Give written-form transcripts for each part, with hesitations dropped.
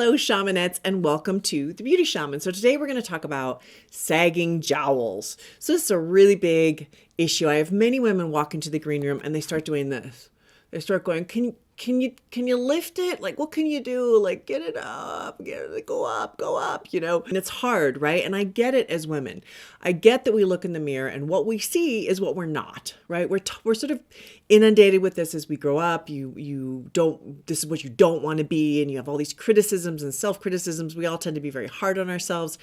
Hello, shamanettes, and welcome to The Beauty Shaman. So today we're going to talk about sagging jowls. So this is a really big issue. I have many women walk into the green room and they start doing this. They start going, can you lift it? Like, what can you do? Like, get it up, go up, and it's hard, right? And I get it as women. I get that we look in the mirror and what we see is what we're not, right? We're sort of inundated with this as we grow up. This is what you don't want to be. And you have all these criticisms and self-criticisms. We all tend to be very hard on ourselves.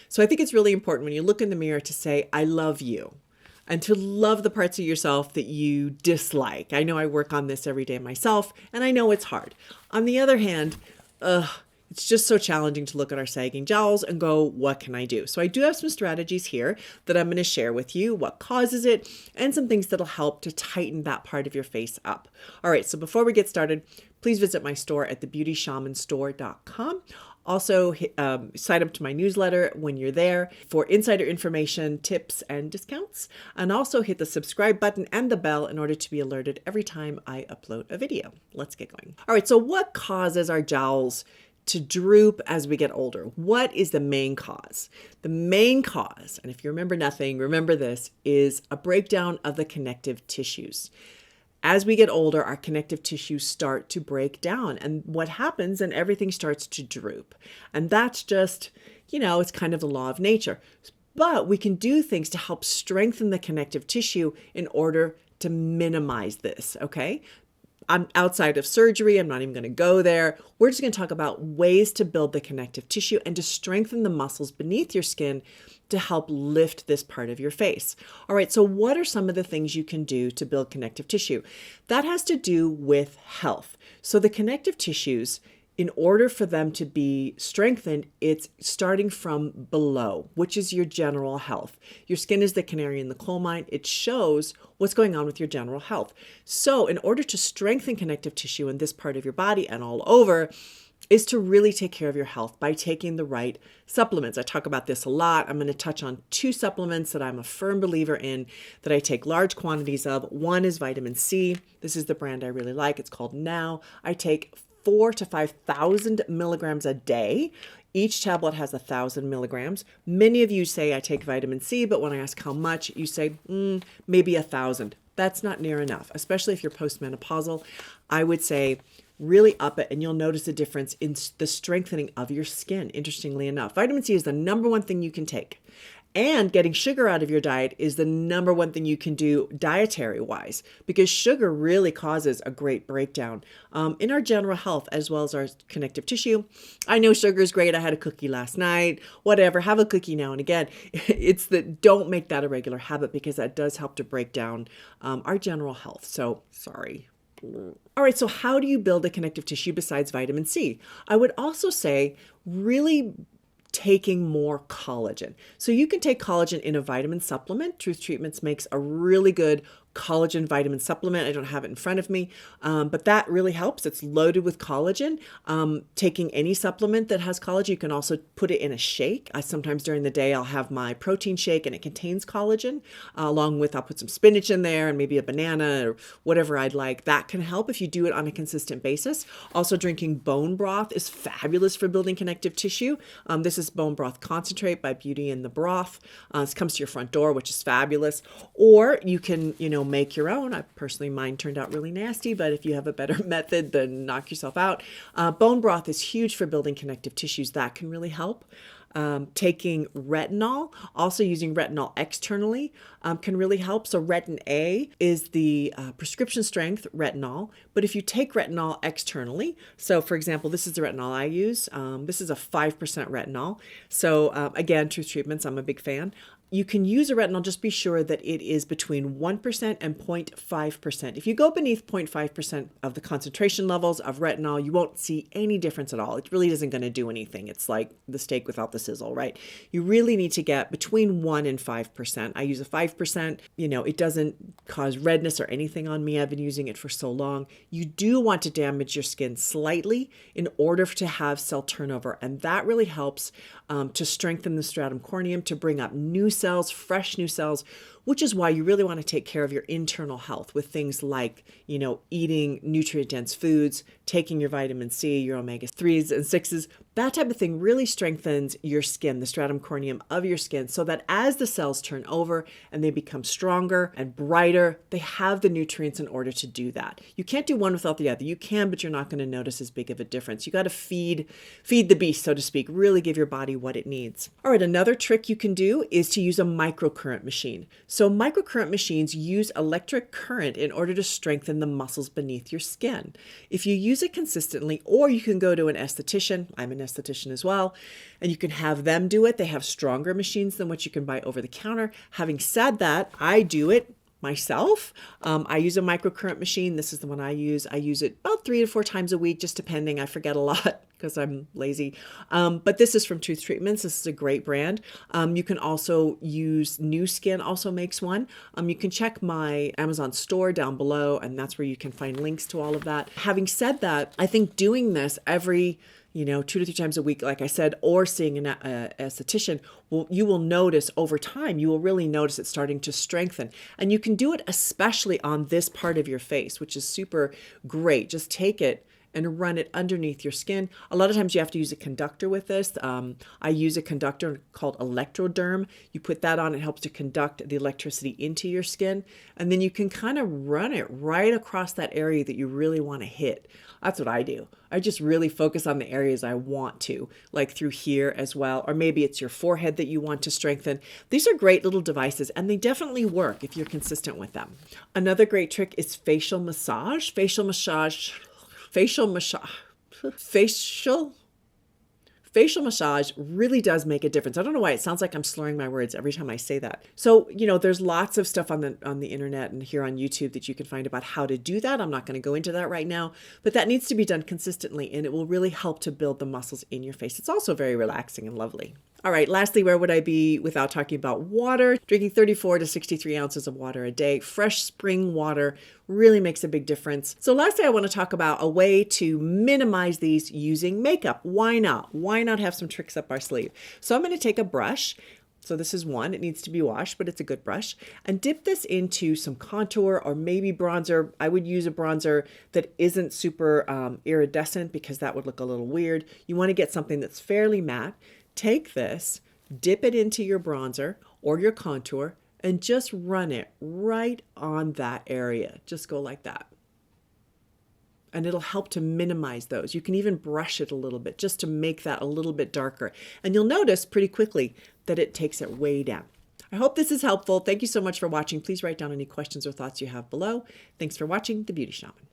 So I think it's really important when you look in the mirror to say, I love you. And to love the parts of yourself that you dislike. I know I work on this every day myself, and I know it's hard. On the other hand, it's just so challenging to look at our sagging jowls and go, what can I do? So I do have some strategies here that I'm going to share with you, what causes it, and some things that'll help to tighten that part of your face up. All right, so before we get started, please visit my store at thebeautyshamanstore.com. Also, sign up to my newsletter when you're there for insider information, tips, and discounts. And also hit the subscribe button and the bell in order to be alerted every time I upload a video. Let's get going. All right, so what causes our jowls to droop as we get older? What is the main cause? The main cause, and if you remember nothing, remember this, is a breakdown of the connective tissues. As we get older, our connective tissues start to break down. And what happens, and everything starts to droop. And that's just, it's kind of the law of nature. But we can do things to help strengthen the connective tissue in order to minimize this, okay? I'm outside of surgery. I'm not even going to go there. We're just going to talk about ways to build the connective tissue and to strengthen the muscles beneath your skin to help lift this part of your face. All right, so what are some of the things you can do to build connective tissue? That has to do with health. So the connective tissues, in order for them to be strengthened, it's starting from below, which is your general health. Your skin is the canary in the coal mine. It shows what's going on with your general health. So in order to strengthen connective tissue in this part of your body and all over, is to really take care of your health by taking the right supplements. I talk about this a lot. I'm going to touch on 2 supplements that I'm a firm believer in that I take large quantities of. One is vitamin C. This is the brand I really like. It's called Now. I take 4,000 to 5,000 milligrams a day. Each tablet has 1,000 milligrams. Many of you say I take vitamin C, but when I ask how much, you say maybe 1,000. That's not near enough, especially if you're postmenopausal. I would say really up it, and you'll notice a difference in the strengthening of your skin, interestingly enough. Vitamin C is the number one thing you can take. And getting sugar out of your diet is the number one thing you can do dietary-wise, because sugar really causes a great breakdown in our general health as well as our connective tissue. I know sugar is great. I had a cookie last night. Whatever, have a cookie now and again. Don't make that a regular habit because that does help to break down our general health. So, sorry. All right, so how do you build a connective tissue besides vitamin C? I would also say really taking more collagen. So you can take collagen in a vitamin supplement. Truth Treatments makes a really good collagen vitamin supplement. I don't have it in front of me, but that really helps. It's loaded with collagen. Taking any supplement that has collagen, you can also put it in a shake. Sometimes during the day, I'll have my protein shake and it contains collagen, along with I'll put some spinach in there and maybe a banana or whatever I'd like. That can help if you do it on a consistent basis. Also, drinking bone broth is fabulous for building connective tissue. This is bone broth concentrate by Beauty in the Broth. This comes to your front door, which is fabulous. Or you can, make your own. Mine turned out really nasty, but if you have a better method, then knock yourself out. Bone broth is huge for building connective tissues. That can really help. Taking retinol, also using retinol externally, can really help. So Retin A is the prescription strength retinol, but if you take retinol externally, so for example, this is the retinol I use. This is a 5% retinol. So again, Truth Treatments, I'm a big fan. You can use a retinol, just be sure that it is between 1% and 0.5%. If you go beneath 0.5% of the concentration levels of retinol, you won't see any difference at all. It really isn't going to do anything. It's like the steak without the sizzle, right? You really need to get between 1 and 5%. I use a 5%. It doesn't cause redness or anything on me. I've been using it for so long. You do want to damage your skin slightly in order to have cell turnover, and that really helps to strengthen the stratum corneum, to bring up new cells, fresh new cells, which is why you really want to take care of your internal health with things like, eating nutrient-dense foods, taking your vitamin C, your omega-3s and 6s. That type of thing really strengthens your skin, the stratum corneum of your skin, so that as the cells turn over and they become stronger and brighter, they have the nutrients in order to do that. You can't do one without the other. You can, but you're not going to notice as big of a difference. You got to feed the beast, so to speak, really give your body what it needs. All right, another trick you can do is to use a microcurrent machine. So microcurrent machines use electric current in order to strengthen the muscles beneath your skin. If you use it consistently, or you can go to an esthetician, I'm an esthetician as well, and you can have them do it. They have stronger machines than what you can buy over the counter. Having said that, I do it myself. I use a microcurrent machine. This is the one I use. I use it about 3 to 4 times a week, just depending. I forget a lot because I'm lazy. But this is from Tooth Treatments. This is a great brand. You can also use New Skin also makes one. You can check my Amazon store down below, and that's where you can find links to all of that. Having said that, I think doing this every 2 to 3 times a week, like I said, or seeing an esthetician, you will notice over time, you will really notice it starting to strengthen. And you can do it especially on this part of your face, which is super great. Just take it and run it underneath your skin. A lot of times you have to use a conductor with this. I use a conductor called Electroderm. You put that on, it helps to conduct the electricity into your skin. And then you can kind of run it right across that area that you really want to hit. That's what I do. I just really focus on the areas I want to, like through here as well, or maybe it's your forehead that you want to strengthen. These are great little devices, and they definitely work if you're consistent with them. Another great trick is facial massage. Facial massage really does make a difference. I don't know why it sounds like I'm slurring my words every time I say that. So, there's lots of stuff on the internet and here on YouTube that you can find about how to do that. I'm not going to go into that right now, but that needs to be done consistently, and it will really help to build the muscles in your face. It's also very relaxing and lovely. All right, lastly, where would I be without talking about water? Drinking 34 to 63 ounces of water a day. Fresh spring water really makes a big difference. So lastly, I want to talk about a way to minimize these using makeup. Why not? Why not have some tricks up our sleeve? So I'm going to take a brush. So this is one. It needs to be washed, but it's a good brush. And dip this into some contour or maybe bronzer. I would use a bronzer that isn't super iridescent because that would look a little weird. You want to get something that's fairly matte. Take this, dip it into your bronzer or your contour, and just run it right on that area. Just go like that. And it'll help to minimize those. You can even brush it a little bit just to make that a little bit darker. And you'll notice pretty quickly that it takes it way down. I hope this is helpful. Thank you so much for watching. Please write down any questions or thoughts you have below. Thanks for watching The Beauty Shaman.